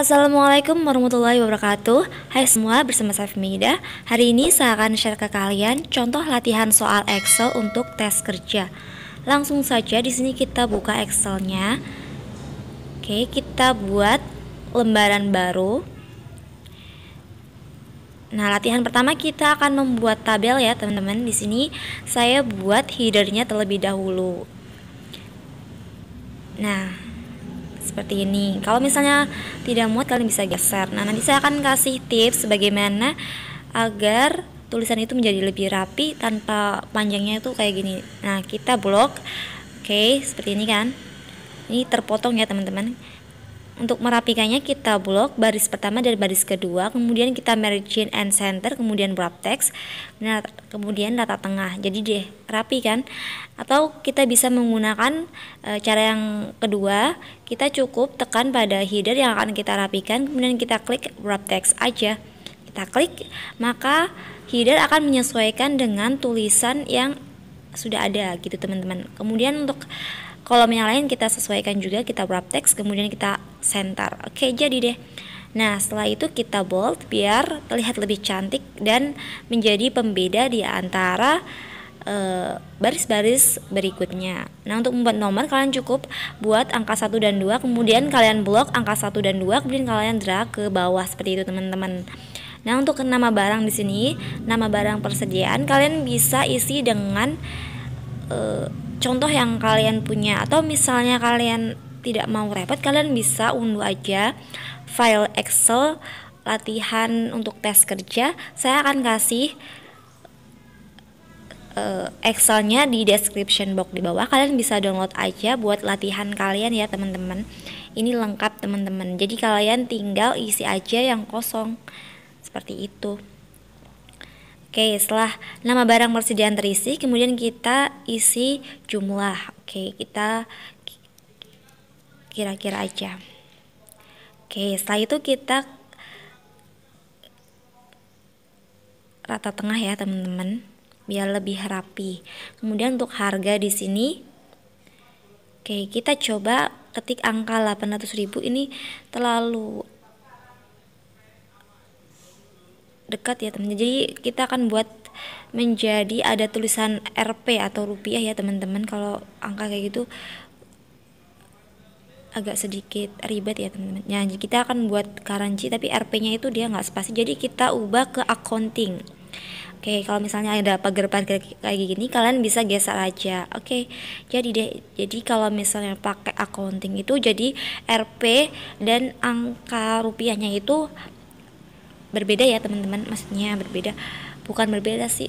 Assalamualaikum warahmatullahi wabarakatuh. Hai semua, bersama saya Femida. Hari ini saya akan share ke kalian contoh latihan soal Excel untuk tes kerja. Langsung saja di sini kita buka Excelnya. Oke, kita buat lembaran baru. Nah, latihan pertama kita akan membuat tabel ya, teman-teman. Di sini saya buat headernya terlebih dahulu. Nah, seperti ini. Kalau misalnya tidak muat, kalian bisa geser. Nah, nanti saya akan kasih tips bagaimana agar tulisan itu menjadi lebih rapi tanpa panjangnya itu kayak gini. Nah, kita blok. Oke, seperti ini kan. Ini terpotong ya, teman-teman. Untuk merapikannya kita blok baris pertama dan baris kedua, kemudian kita margin and center, kemudian wrap text, nah, kemudian data tengah. Jadi deh rapi kan? Atau kita bisa menggunakan cara yang kedua, kita cukup tekan pada header yang akan kita rapikan, kemudian kita klik wrap text aja. Kita klik, maka header akan menyesuaikan dengan tulisan yang sudah ada gitu, teman-teman. Kemudian untuk kolom yang lain kita sesuaikan juga, kita wrap text, kemudian kita center. Oke, jadi deh. Nah, setelah itu kita bold biar terlihat lebih cantik dan menjadi pembeda di antara baris-baris berikutnya. Nah, untuk membuat nomor kalian cukup buat angka 1 dan 2, kemudian kalian blok angka 1 dan 2, kemudian kalian drag ke bawah seperti itu, teman-teman. Nah, untuk nama barang di sini, nama barang persediaan kalian bisa isi dengan contoh yang kalian punya, atau misalnya kalian tidak mau repot, kalian bisa unduh aja file Excel latihan untuk tes kerja. Saya akan kasih Excelnya di description box di bawah. Kalian bisa download aja buat latihan kalian ya, teman-teman. Ini lengkap, teman-teman. Jadi kalian tinggal isi aja yang kosong seperti itu. Oke, setelah nama barang persediaan terisi, kemudian kita isi jumlah. Oke, kita kira-kira aja. Oke, setelah itu kita rata tengah ya, teman-teman, biar lebih rapi. Kemudian untuk harga di sini, oke, kita coba ketik angka 800.000, ini terlalu dekat ya, teman. Jadi kita akan buat menjadi ada tulisan Rp atau rupiah ya, teman-teman. Kalau angka kayak gitu agak sedikit ribet ya, teman-teman. Nah, kita akan buat currency tapi Rp-nya itu dia nggak spasi. Jadi kita ubah ke accounting. Oke, kalau misalnya ada pagar-pagar kayak gini, kalian bisa geser aja. Oke, jadi deh. Jadi kalau misalnya pakai accounting itu jadi Rp dan angka rupiahnya itu berbeda ya, teman-teman. Maksudnya berbeda, bukan berbeda sih,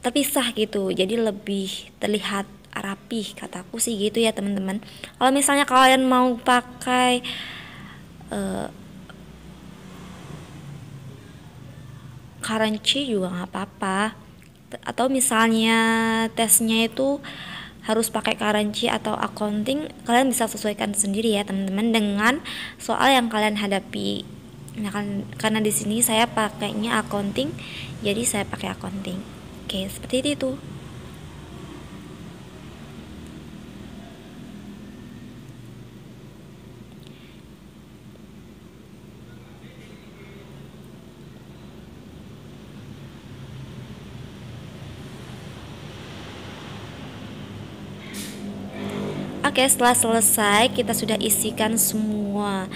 terpisah gitu. Jadi lebih terlihat rapih, kataku sih gitu ya, teman-teman. Kalau misalnya kalian mau pakai currency juga nggak apa-apa. Atau misalnya tesnya itu harus pakai currency atau accounting, kalian bisa sesuaikan sendiri ya, teman-teman, dengan soal yang kalian hadapi. Nah, karena di sini saya pakainya accounting, jadi saya pakai accounting. Oke, seperti itu. Oke, setelah selesai kita sudah isikan semua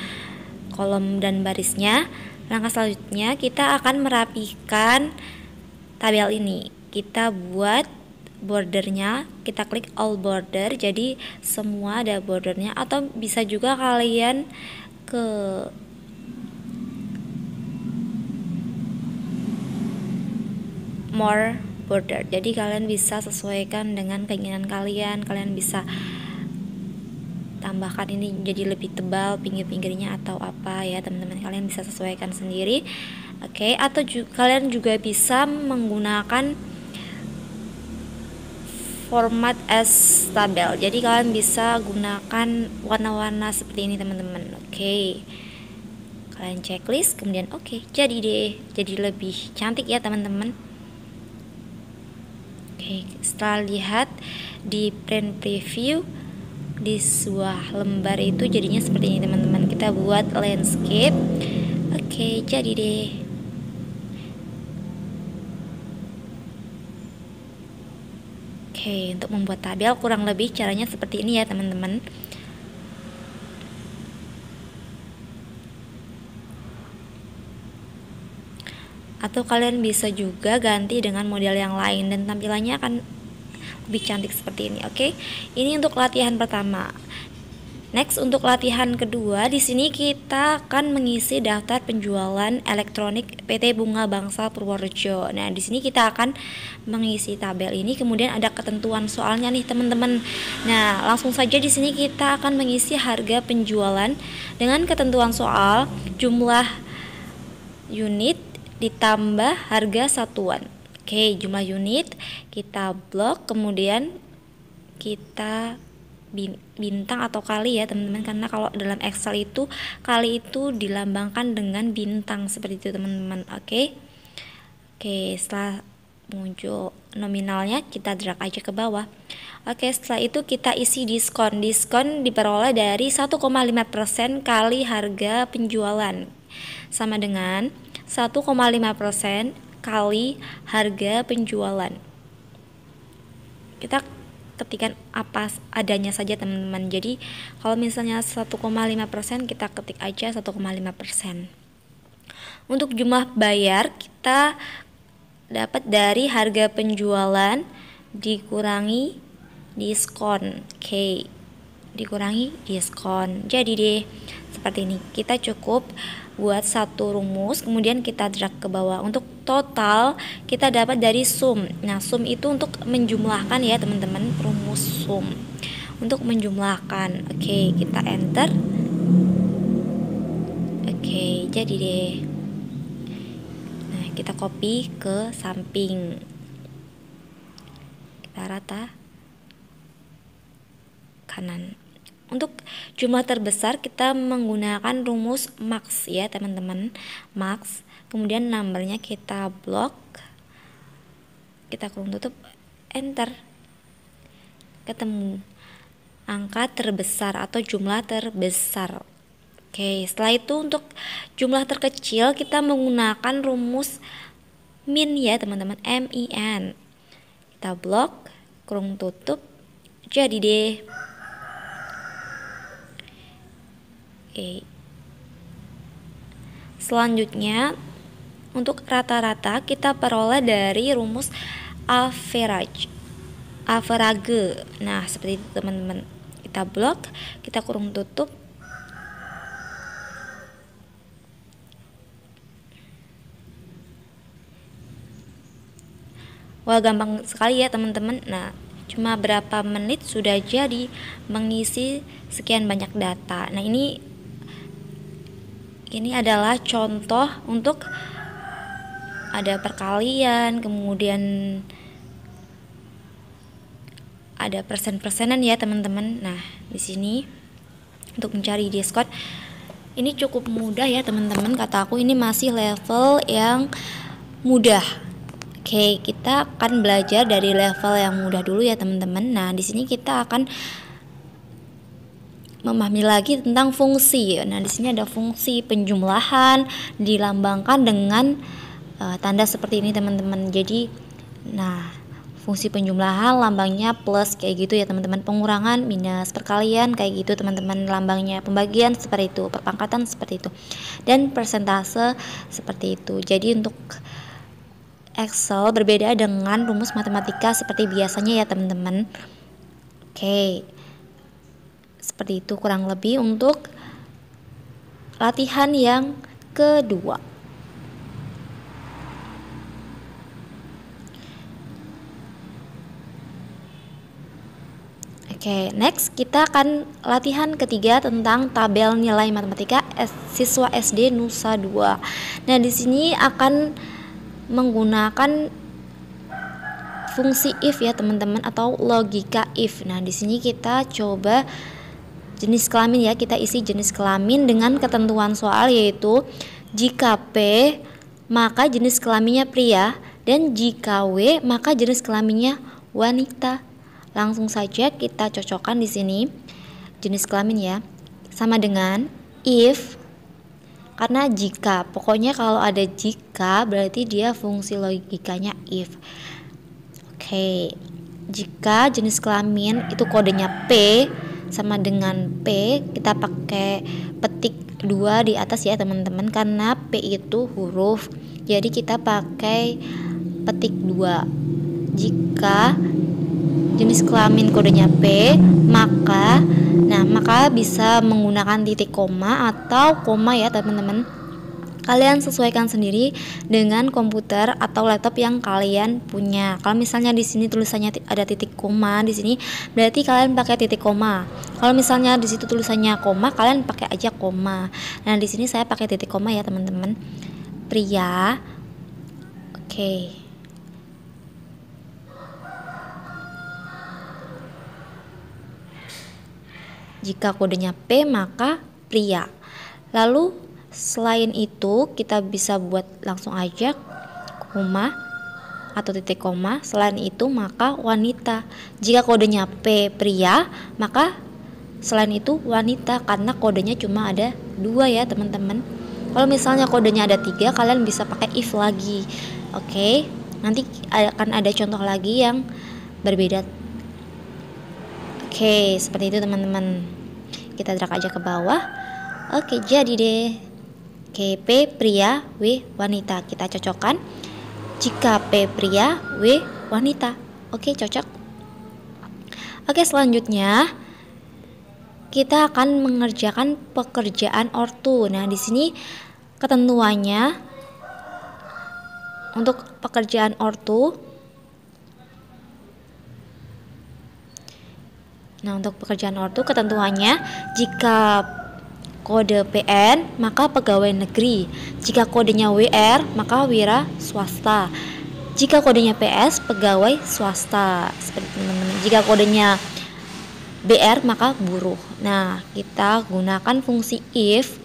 kolom dan barisnya. Langkah selanjutnya kita akan merapikan tabel ini. Kita buat bordernya, kita klik all border, jadi semua ada bordernya. Atau bisa juga kalian ke more border, jadi kalian bisa sesuaikan dengan keinginan kalian. Kalian bisa tambahkan ini jadi lebih tebal pinggir-pinggirnya atau apa ya, teman-teman. Kalian bisa sesuaikan sendiri. Oke, atau kalian juga bisa menggunakan format as tabel. Jadi kalian bisa gunakan warna-warna seperti ini, teman-teman. Oke, kalian checklist, kemudian oke, jadi deh, jadi lebih cantik ya, teman-teman. Oke, setelah lihat di print preview, di sebuah lembar itu jadinya seperti ini teman-teman. Kita buat landscape. Oke, jadi deh. Oke, untuk membuat tabel kurang lebih caranya seperti ini ya teman-teman. Atau kalian bisa juga ganti dengan model yang lain dan tampilannya akan lebih cantik seperti ini. Oke, ini untuk latihan pertama. Next, untuk latihan kedua, di sini kita akan mengisi daftar penjualan elektronik PT Bunga Bangsa Purworejo. Nah, di sini kita akan mengisi tabel ini, kemudian ada ketentuan soalnya nih teman-teman. Nah, langsung saja di sini kita akan mengisi harga penjualan dengan ketentuan soal, jumlah unit ditambah harga satuan. Oke, jumlah unit kita blok, kemudian kita bintang atau kali ya teman-teman, karena kalau dalam Excel itu kali itu dilambangkan dengan bintang seperti itu teman-teman. Oke, setelah muncul nominalnya kita drag aja ke bawah. Oke, setelah itu kita isi diskon. Diskon diperoleh dari 1,5% kali harga penjualan, sama dengan 1,5% kali harga penjualan. Kita ketikkan apa adanya saja teman-teman. Jadi kalau misalnya 1,5% kita ketik aja 1,5%. Untuk jumlah bayar kita dapat dari harga penjualan dikurangi diskon. Oke, dikurangi diskon. Jadi deh seperti ini. Kita cukup buat satu rumus, kemudian kita drag ke bawah. Untuk total kita dapat dari sum. Nah, sum itu untuk menjumlahkan ya teman-teman, rumus sum untuk menjumlahkan. Oke, kita enter. Oke, jadi deh. Nah, kita copy ke samping, kita rata kanan. Untuk jumlah terbesar kita menggunakan rumus max ya teman-teman, max. Kemudian numbernya kita blok, kita kurung tutup, enter. Ketemu angka terbesar atau jumlah terbesar. Oke, setelah itu untuk jumlah terkecil kita menggunakan rumus min ya teman-teman, min. Kita blok, kurung tutup, jadi deh. Oke. Selanjutnya untuk rata-rata kita peroleh dari rumus average. Nah, seperti itu teman-teman. Kita blok, kita kurung tutup. Wah, gampang sekali ya teman-teman. Nah, cuma berapa menit sudah jadi mengisi sekian banyak data. Nah, ini adalah contoh untuk ada perkalian, kemudian ada persen-persenan ya teman-teman. Nah, di sini untuk mencari diskon ini cukup mudah ya teman-teman. Kata aku ini masih level yang mudah. Oke, kita akan belajar dari level yang mudah dulu ya teman-teman. Nah, di sini kita akan memahami lagi tentang fungsi. Nah, di sini ada fungsi penjumlahan dilambangkan dengan tanda seperti ini teman-teman. Jadi, nah, fungsi penjumlahan lambangnya plus kayak gitu ya teman-teman. Pengurangan minus, perkalian kayak gitu teman-teman lambangnya. Pembagian seperti itu, perpangkatan seperti itu. Dan persentase seperti itu. Jadi untuk Excel berbeda dengan rumus matematika seperti biasanya ya teman-teman. Oke. Seperti itu kurang lebih untuk latihan yang kedua. Oke, next kita akan latihan ketiga tentang tabel nilai matematika siswa SD Nusa 2. Nah, di sini akan menggunakan fungsi if ya teman-teman, atau logika if. Nah, di sini kita coba jenis kelamin ya, kita isi jenis kelamin dengan ketentuan soal, yaitu jika P maka jenis kelaminnya pria, dan jika W maka jenis kelaminnya wanita. Langsung saja kita cocokkan di sini. jenis kelamin ya, sama dengan if, karena jika, pokoknya kalau ada jika berarti dia fungsi logikanya if. Oke, jika jenis kelamin itu kodenya P sama dengan P, kita pakai petik 2 di atas ya teman-teman, karena P itu huruf, jadi kita pakai petik 2. Jika jenis kelamin kodenya P, maka bisa menggunakan titik koma atau koma ya teman-teman. Kalian sesuaikan sendiri dengan komputer atau laptop yang kalian punya. Kalau misalnya di sini tulisannya ada titik koma di sini, berarti kalian pakai titik koma. Kalau misalnya di situ tulisannya koma, kalian pakai aja koma. Nah, di sini saya pakai titik koma ya, teman-teman. Pria. Oke. Jika kodenya P, maka pria. Lalu selain itu kita bisa buat langsung aja koma atau titik koma. Selain itu maka wanita. Jika kodenya P pria, maka selain itu wanita, karena kodenya cuma ada 2 ya teman-teman. Kalau misalnya kodenya ada 3, kalian bisa pakai if lagi. Oke, nanti akan ada contoh lagi yang berbeda. Oke, seperti itu teman-teman. Kita drag aja ke bawah. Oke, jadi deh. Oke, P pria, W wanita. Kita cocokkan. Jika P pria, W wanita. Oke, cocok. Oke, selanjutnya kita akan mengerjakan pekerjaan ortu. Nah, di sini ketentuannya untuk pekerjaan ortu. Nah, untuk pekerjaan ortu ketentuannya, jika kode PN maka pegawai negeri, jika kodenya WR maka wira swasta, jika kodenya PS pegawai swasta, seperti teman-teman. Jika kodenya BR maka buruh. Nah, kita gunakan fungsi if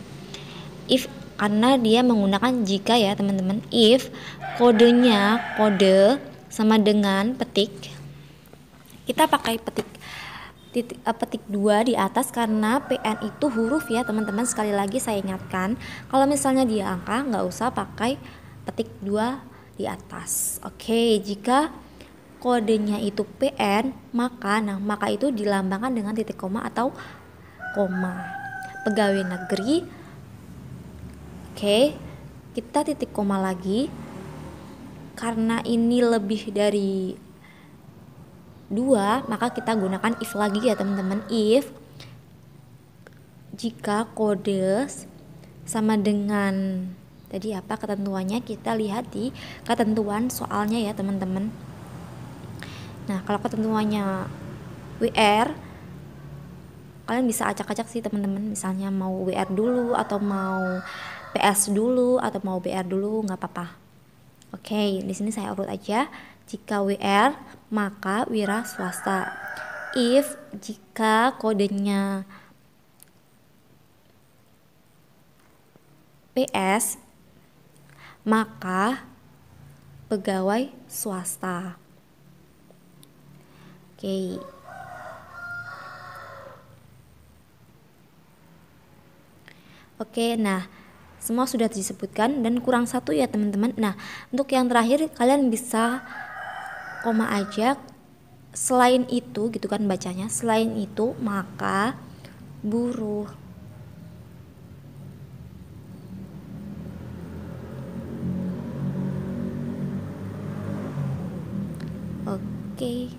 karena dia menggunakan jika ya teman-teman. If kodenya kode sama dengan petik, kita pakai petik 2 di atas karena PN itu huruf ya teman-teman. Sekali lagi saya ingatkan, kalau misalnya dia angka nggak usah pakai petik 2 di atas. Oke, jika kodenya itu PN maka itu dilambangkan dengan titik koma atau koma. Pegawai negeri. Oke, kita titik koma lagi karena ini lebih dari 2, maka kita gunakan if lagi ya teman-teman. If jika kode sama dengan tadi apa ketentuannya, kita lihat di ketentuan soalnya ya teman-teman. Nah, kalau ketentuannya WR, kalian bisa acak-acak sih teman-teman, misalnya mau WR dulu atau mau PS dulu atau mau BR dulu, nggak apa-apa. Oke, di sini saya urut aja. Jika WR maka wira swasta. If jika kodenya PS maka pegawai swasta. Oke. Oke, nah semua sudah disebutkan dan kurang satu ya teman-teman. Nah, untuk yang terakhir kalian bisa koma aja. Selain itu gitu kan bacanya, selain itu maka buruh. Oke.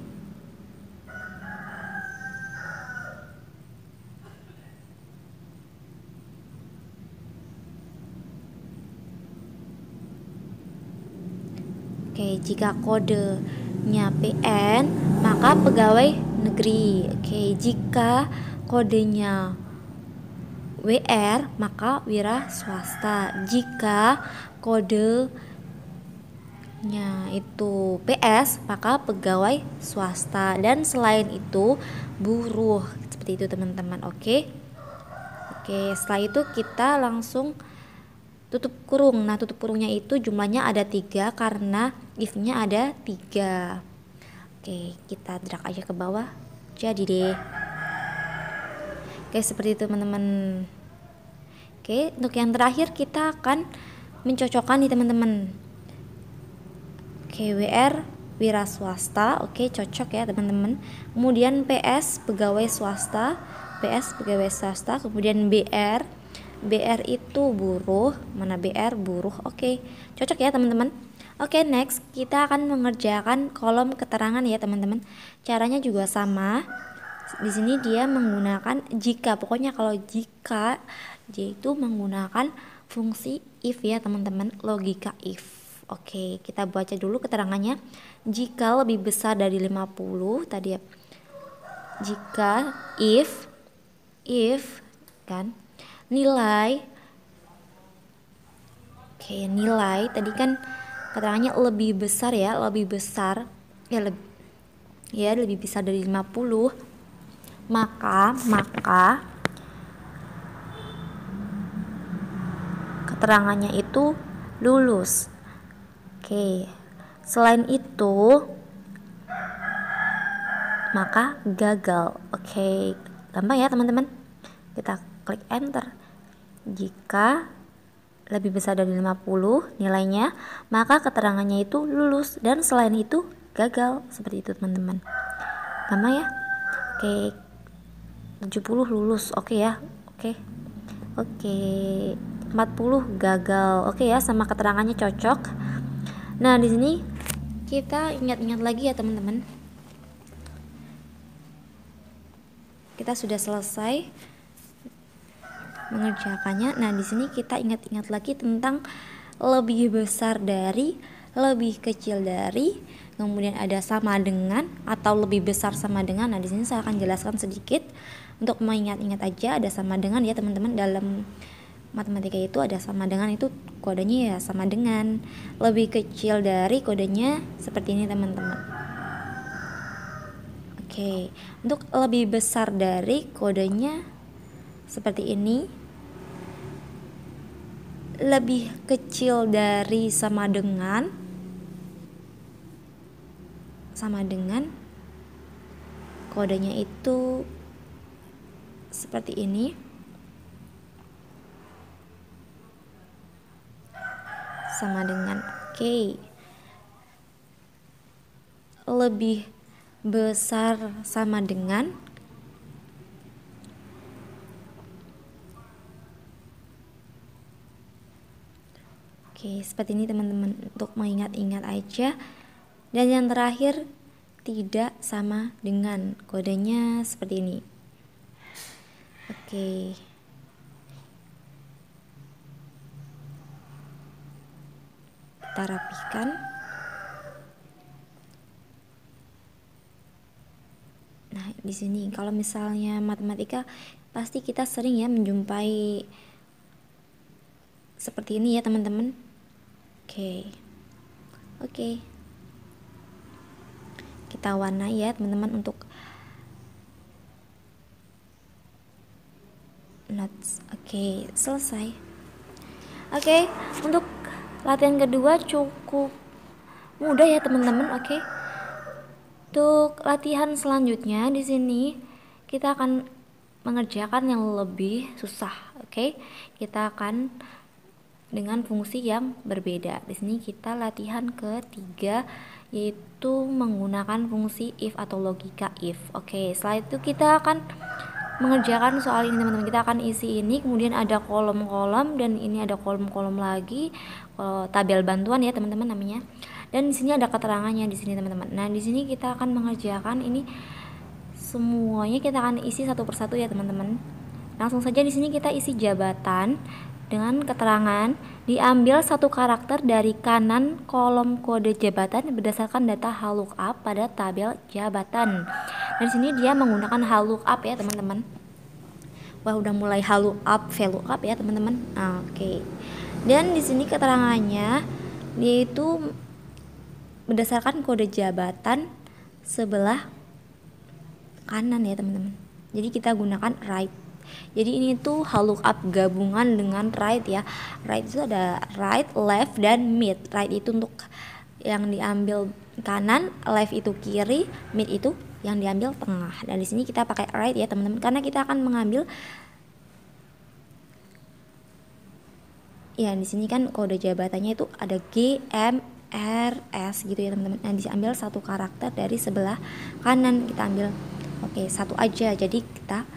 Oke, jika kodenya PN maka pegawai negeri. Oke, jika kodenya WR maka wira swasta. Jika kodenya itu PS maka pegawai swasta, dan selain itu buruh. Seperti itu teman-teman. Oke. Oke, setelah itu kita langsung tutup kurung. Nah, tutup kurungnya itu jumlahnya ada 3 karena if-nya ada 3. Oke, kita drag aja ke bawah. Jadi deh. Oke, seperti itu teman-teman. Oke, untuk yang terakhir kita akan mencocokkan nih teman-teman. Oke, WR wira swasta, oke cocok ya teman-teman. Kemudian PS pegawai swasta, PS pegawai swasta. Kemudian BR, BR itu buruh, mana BR buruh, oke cocok ya teman-teman. Oke, next kita akan mengerjakan kolom keterangan ya teman-teman. Caranya juga sama. Di sini dia menggunakan jika, pokoknya kalau jika dia itu menggunakan fungsi if ya teman-teman, logika if. Oke, kita baca dulu keterangannya. Jika lebih besar dari 50 tadi ya. Jika if kan nilai, oke nilai tadi kan keterangannya lebih besar ya, lebih besar ya lebih besar dari 50, maka keterangannya itu lulus. Oke, selain itu maka gagal. Oke, gampang ya teman-teman. Kita klik enter. Jika lebih besar dari 50 nilainya, maka keterangannya itu lulus, dan selain itu gagal. Seperti itu teman-teman. Gampang ya. Oke, 70 lulus. Oke ya. Oke, 40 gagal. Oke ya, sama keterangannya cocok. Nah, di sini kita ingat-ingat lagi ya teman-teman. Kita sudah selesai mengerjakannya. Nah, di sini kita ingat-ingat lagi tentang lebih besar dari, lebih kecil dari, kemudian ada sama dengan atau lebih besar sama dengan. Nah, di sini saya akan jelaskan sedikit untuk mengingat-ingat aja. Ada sama dengan ya teman-teman, dalam matematika itu ada sama dengan, itu kodenya ya sama dengan. Lebih kecil dari kodenya seperti ini teman-teman. Oke, untuk lebih besar dari kodenya seperti ini. Lebih kecil dari sama dengan kodenya itu seperti ini. Sama dengan, oke. Lebih besar sama dengan, oke seperti ini teman-teman, untuk mengingat-ingat aja. Dan yang terakhir tidak sama dengan, kodenya seperti ini. Oke, kita rapikan. Nah, di sini kalau misalnya matematika pasti kita sering ya menjumpai seperti ini ya teman-teman. Oke. Kita warnai ya teman-teman untuk notes. Oke, selesai. Oke, untuk latihan kedua cukup mudah ya teman-teman. Oke. Untuk latihan selanjutnya di sini kita akan mengerjakan yang lebih susah. Oke. Kita akan dengan fungsi yang berbeda. Di sini kita latihan ketiga, yaitu menggunakan fungsi if atau logika if. Oke, setelah itu kita akan mengerjakan soal ini teman-teman. Kita akan isi ini, kemudian ada kolom-kolom, dan ini ada kolom-kolom lagi, tabel bantuan ya teman-teman namanya. Dan di sini ada keterangannya di sini teman-teman. Nah, di sini kita akan mengerjakan ini semuanya, kita akan isi satu persatu ya teman-teman. Langsung saja di sini kita isi jabatan dengan keterangan diambil satu karakter dari kanan kolom kode jabatan berdasarkan data HLOOKUP pada tabel jabatan. Dan di sini dia menggunakan HLOOKUP ya teman-teman. Wah, udah mulai HLOOKUP, VLOOKUP ya teman-teman. Oke. Dan di sini keterangannya yaitu berdasarkan kode jabatan sebelah kanan ya teman-teman. Jadi kita gunakan right. Jadi ini tuh HLOOKUP gabungan dengan right ya. Right itu ada right, left, dan mid. Right itu untuk yang diambil kanan, left itu kiri, mid itu yang diambil tengah. Dan di sini kita pakai right ya teman-teman, karena kita akan mengambil ya di sini kan kode jabatannya itu ada G, M, R, S gitu ya teman-teman. Nah diambil satu karakter dari sebelah kanan, kita ambil satu aja, jadi kita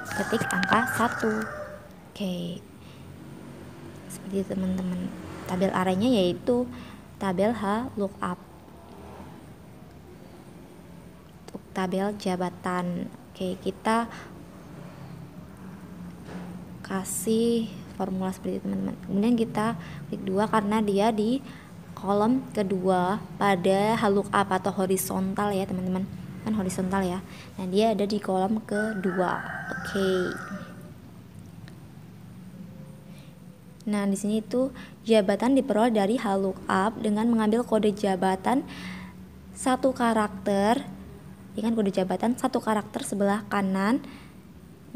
ketik angka 1. Seperti itu teman-teman. Tabel arraynya yaitu tabel H lookup untuk tabel jabatan. Kita kasih formula seperti itu teman-teman. Kemudian kita klik 2 karena dia di kolom kedua pada H lookup atau horizontal ya teman-teman, kan horizontal ya. Nah dia ada di kolom kedua. Nah di sini itu jabatan diperoleh dari H lookup dengan mengambil kode jabatan satu karakter, dengan kode jabatan satu karakter sebelah kanan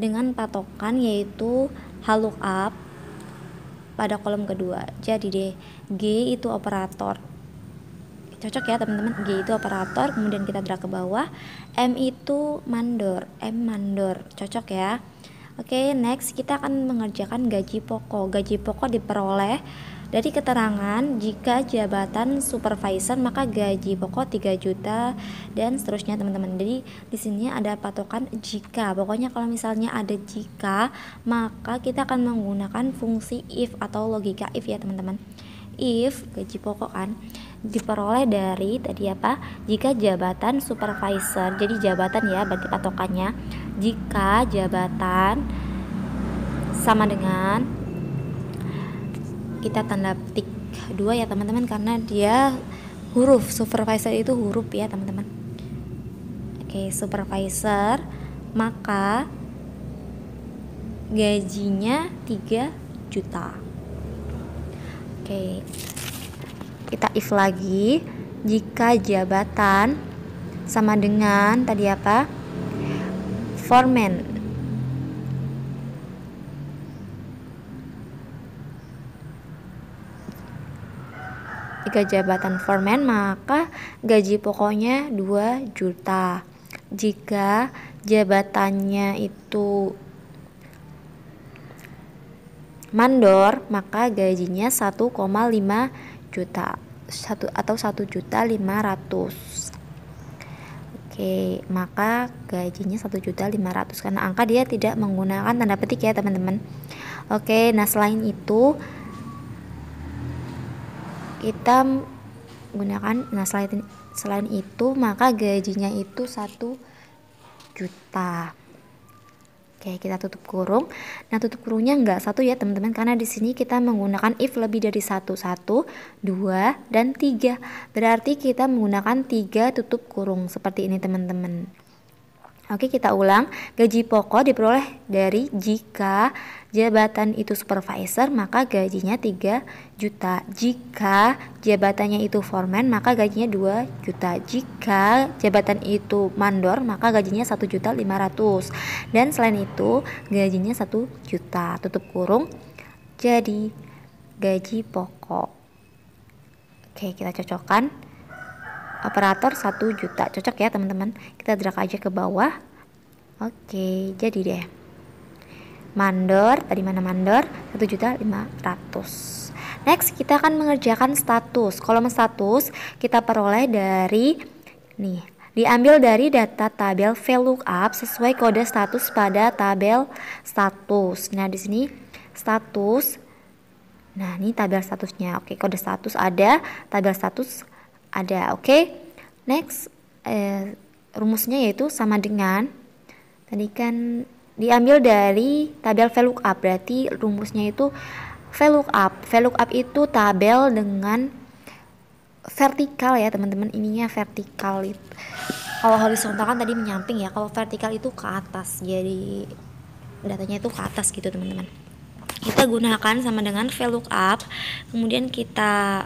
dengan patokan yaitu H lookup pada kolom kedua. Jadi deh G itu operator, cocok ya teman-teman. G itu operator, kemudian kita drag ke bawah. M itu mandor, M mandor, cocok ya. Next kita akan mengerjakan gaji pokok. Gaji pokok diperoleh dari keterangan jika jabatan supervisor maka gaji pokok 3 juta dan seterusnya teman-teman. Jadi di sini ada patokan jika. Pokoknya kalau misalnya ada jika, maka kita akan menggunakan fungsi if atau logika if ya teman-teman. If gaji pokok kan diperoleh dari tadi apa? Jika jabatan supervisor. Jadi jabatan ya berarti patokannya jika jabatan sama dengan, kita tanda petik 2 ya teman-teman, karena dia huruf supervisor itu huruf ya teman-teman. Supervisor maka gajinya 3 juta. Kita if lagi jika jabatan sama dengan tadi apa? Foreman. Jika jabatan foreman maka gaji pokoknya 2 juta. Jika jabatannya itu mandor maka gajinya 1,5 juta atau 1.500.000. Maka gajinya 1.500.000 karena angka dia tidak menggunakan tanda petik ya teman-teman. Nah selain itu kita gunakan, selain itu maka gajinya itu 1 juta. Kita tutup kurung. Nah tutup kurungnya enggak 1 ya teman-teman, karena di sini kita menggunakan if lebih dari 1, 2 dan 3. Berarti kita menggunakan 3 tutup kurung seperti ini teman-teman. Kita ulang. Gaji pokok diperoleh dari jika jabatan itu supervisor maka gajinya 3 juta. Jika jabatannya itu foreman maka gajinya 2 juta. Jika jabatan itu mandor maka gajinya 1.500.000. Dan selain itu gajinya 1 juta. Tutup kurung. Jadi gaji pokok. Kita cocokkan. Operator 1 juta, cocok ya teman-teman. Kita drag aja ke bawah. Jadi deh mandor, tadi mana mandor? 1.500.000. Next kita akan mengerjakan status. Kolom status kita peroleh dari diambil dari data tabel VLOOKUP sesuai kode status pada tabel status. Nah di sini status. Nah ini tabel statusnya. Kode status ada, tabel status ada. Next rumusnya yaitu sama dengan tadi kan diambil dari tabel VLOOKUP, berarti rumusnya itu VLOOKUP. VLOOKUP itu tabel dengan vertikal ya teman-teman, ininya vertikal. Kalau horizontal kan tadi menyamping ya, kalau vertikal itu ke atas, jadi datanya itu ke atas gitu teman-teman. Kita gunakan sama dengan VLOOKUP, kemudian kita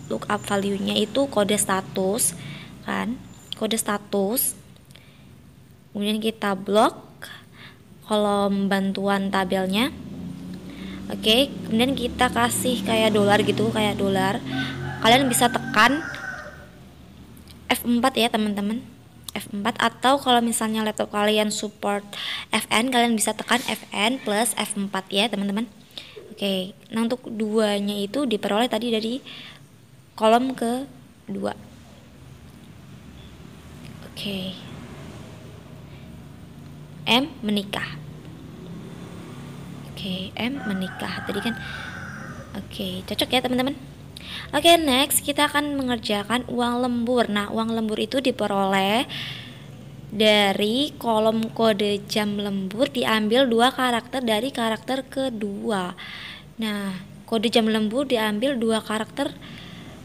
lookup value-nya itu kode status kan, kode status. Kemudian kita blok kolom bantuan tabelnya. Kemudian kita kasih kayak dolar gitu, kayak dolar. Kalian bisa tekan F4 ya teman-teman. F4, atau kalau misalnya laptop kalian support Fn, kalian bisa tekan Fn plus F4 ya teman-teman. Oke, nah untuk duanya itu diperoleh tadi dari kolom kedua. Oke. M menikah. Oke, M menikah tadi kan. Oke, cocok ya teman-teman. Oke, next kita akan mengerjakan uang lembur. Nah, uang lembur itu diperoleh dari kolom kode jam lembur, diambil 2 karakter dari karakter kedua. Nah, kode jam lembur diambil 2 karakter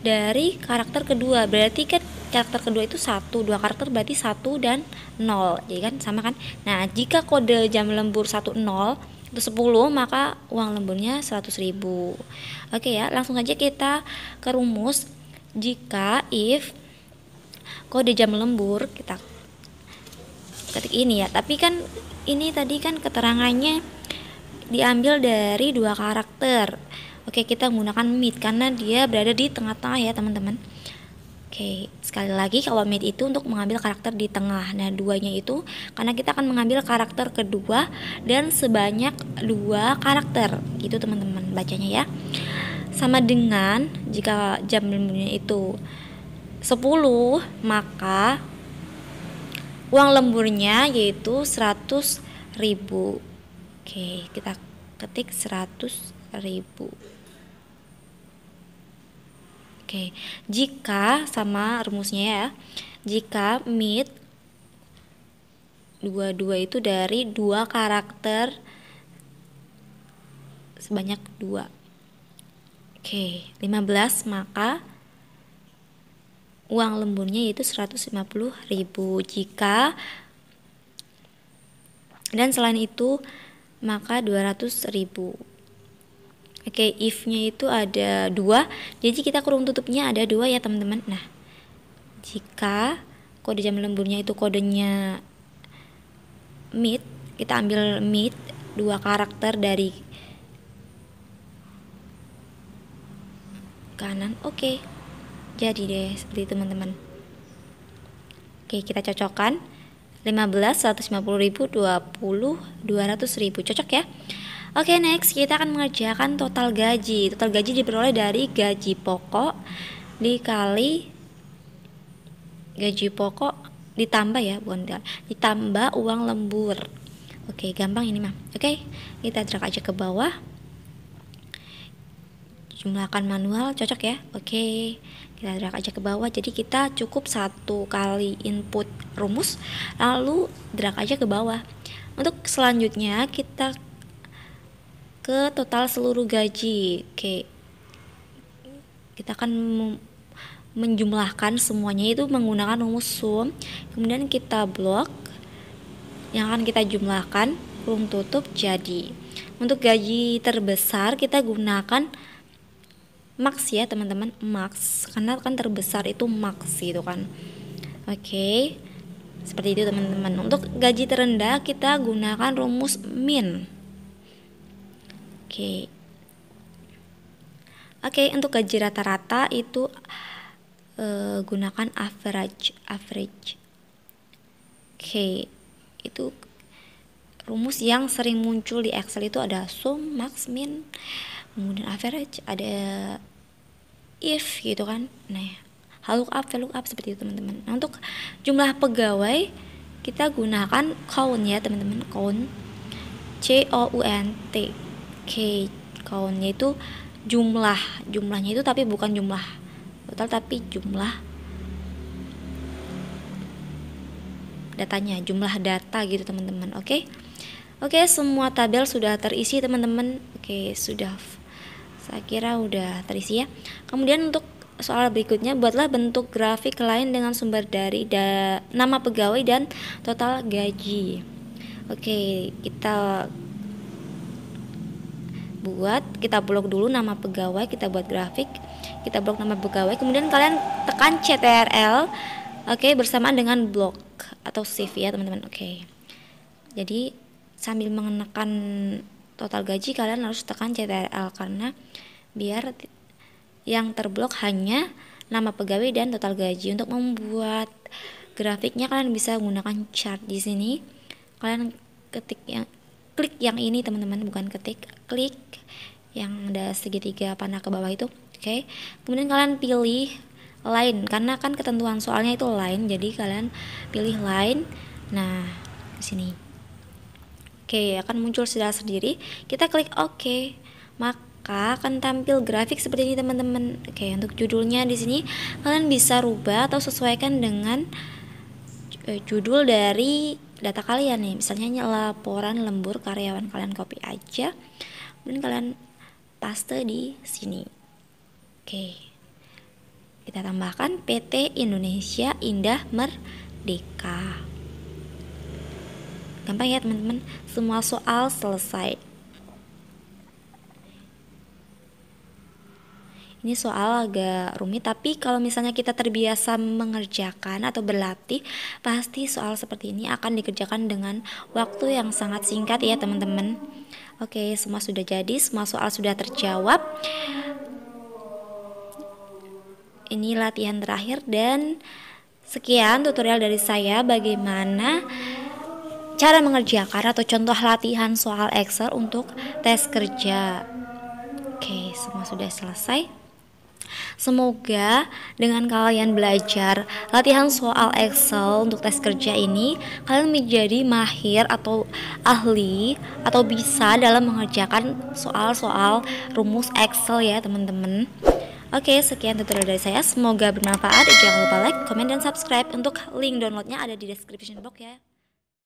dari karakter kedua. Berarti kan karakter kedua itu 1, 2 karakter berarti 1 dan 0. Jadi kan sama kan? Nah, jika kode jam lembur 10 itu 10, maka uang lemburnya 100.000. Oke ya, langsung aja kita ke rumus. Jika if kode jam lembur, kita ketik ini ya, tapi kan ini tadi kan keterangannya diambil dari 2 karakter. Oke, kita menggunakan mid karena dia berada di tengah-tengah ya teman-teman. Oke, sekali lagi kalau mid itu untuk mengambil karakter di tengah. Nah, duanya itu karena kita akan mengambil karakter kedua dan sebanyak 2 karakter. Gitu teman-teman bacanya ya. Sama dengan jika jam lemburnya itu 10, maka uang lemburnya yaitu 100.000. Oke, kita ketik 100.000. Oke, jika sama rumusnya ya, jika mid 22 itu dari 2 karakter sebanyak 2. Oke, 15, maka uang lemburnya yaitu 150.000. Jika dan selain itu maka 200.000. Oke, if-nya itu ada 2, jadi kita kurung tutupnya ada 2 ya teman-teman. Nah, jika kode jam lemburnya itu kodenya mid, kita ambil mid 2 karakter dari kanan. Oke, jadi deh seperti teman-teman. Oke, kita cocokkan 15, 150.000, 20, 200.000. Cocok ya. Oke, next kita akan mengerjakan total gaji. Total gaji diperoleh dari gaji pokok dikali gaji pokok ditambah ya, bukan ditambah uang lembur. Oke, gampang ini mah. Oke, kita drag aja ke bawah. Jumlahkan manual, cocok ya. Oke, kita drag aja ke bawah. Jadi kita cukup 1 kali input rumus, lalu drag aja ke bawah. Untuk selanjutnya kita ke total seluruh gaji. Oke, kita akan menjumlahkan semuanya itu menggunakan rumus sum, kemudian kita blok yang akan kita jumlahkan, kurung tutup, jadi. Untuk gaji terbesar kita gunakan max ya teman-teman, max, karena kan terbesar itu max gitu kan. Oke, seperti itu teman-teman. Untuk gaji terendah kita gunakan rumus min. Oke, untuk gaji rata-rata itu gunakan average. Oke, itu rumus yang sering muncul di Excel itu ada sum, max, min, kemudian average, ada if gitu kan. Nah, lookup, VLOOKUP seperti itu teman-teman. Nah, untuk jumlah pegawai kita gunakan count ya teman-teman, count, COUNT. Oke, countnya itu jumlahnya itu tapi bukan jumlah total, tapi jumlah datanya, jumlah data gitu teman-teman. Oke, semua tabel sudah terisi teman-teman. Oke, sudah, saya kira udah terisi ya. Kemudian untuk soal berikutnya, buatlah bentuk grafik lain dengan sumber dari nama pegawai dan total gaji. Oke, kita blok dulu nama pegawai, kita buat grafik, kita blok nama pegawai, kemudian kalian tekan CTRL, oke, bersamaan dengan blok atau shift ya teman-teman. Oke, jadi sambil menekan total gaji kalian harus tekan CTRL karena biar yang terblok hanya nama pegawai dan total gaji. Untuk membuat grafiknya kalian bisa gunakan chart di sini. Kalian klik yang ini teman-teman, bukan ketik, klik yang ada segitiga panah ke bawah itu. Oke. Kemudian kalian pilih line, karena kan ketentuan soalnya itu line, jadi kalian pilih line. Nah, di sini. Oke, akan muncul sudah sendiri. Kita klik OK. Maka akan tampil grafik seperti ini teman-teman. Oke, untuk judulnya di sini kalian bisa rubah atau sesuaikan dengan judul dari data kalian nih. Misalnya laporan lembur karyawan, kalian copy aja. Kemudian kalian paste di sini. Oke. Kita tambahkan PT Indonesia Indah Merdeka. Gampang ya teman-teman, semua soal selesai. Ini soal agak rumit, tapi kalau misalnya kita terbiasa mengerjakan atau berlatih, pasti soal seperti ini akan dikerjakan dengan waktu yang sangat singkat ya teman-teman. Oke, semua sudah jadi, semua soal sudah terjawab. Ini latihan terakhir, dan sekian tutorial dari saya bagaimana cara mengerjakan atau contoh latihan soal Excel untuk tes kerja. Oke, semua sudah selesai. Semoga dengan kalian belajar latihan soal Excel untuk tes kerja ini, kalian menjadi mahir atau ahli atau bisa dalam mengerjakan soal-soal rumus Excel ya teman-teman. Oke, sekian tutorial dari saya. Semoga bermanfaat. Jangan lupa like, komen, dan subscribe. Untuk link downloadnya ada di description box ya.